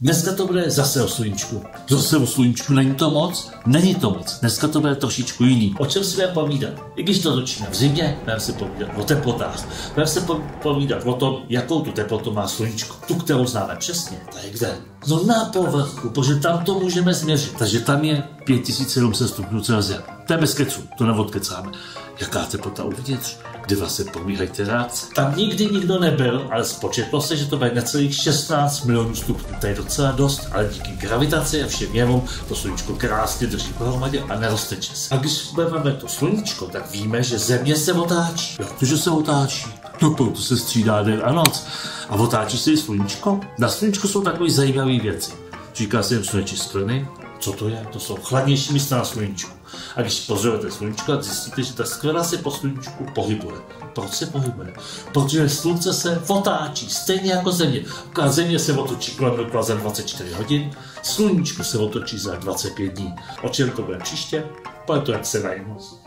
Dneska to bude zase o sluníčku. Zase o sluníčku, není to moc? Není to moc. Dneska to bude trošičku jiný. O čem si budeme povídat? I když to točíme v zimě, budeme si povídat o teplotách. Budeme si povídat o tom, jakou tu teplotu má sluníčko. Tu, kterou známe přesně, ta je kde? No na povrchu, protože tam to můžeme změřit. Takže tam je 5700 stupňů Celsia. To je bez kecu, to neodkecáme. Jaká teplota uvnitř? Kde vlastně probíhají ty reakce? Tam nikdy nikdo nebyl, ale spočetlo se, že to bude necelých 16 milionů stupňů. To je docela dost, ale díky gravitaci a všem jevům to sluníčko krásně drží pohromadě a nerozteče se. A když budeme to sluníčko, tak víme, že Země se otáčí. Jak to, že se otáčí? No proto se střídá den a noc. A otáčí se i sluníčko? Na sluníčku jsou takové zajímavé věci. Říká se jim slunečí skvrny. Co to je? To jsou chladnější místa na sluníčku. A když pozorujete sluníčko, tak zjistíte, že ta skvrna se po sluníčku pohybuje. Proč se pohybuje? Protože slunce se otáčí, stejně jako Země. A Země se otočí kolem dokola za 24 hodin, sluníčko se otočí za 25 dní. O čem to bude příště? Bude to jak se najmoc.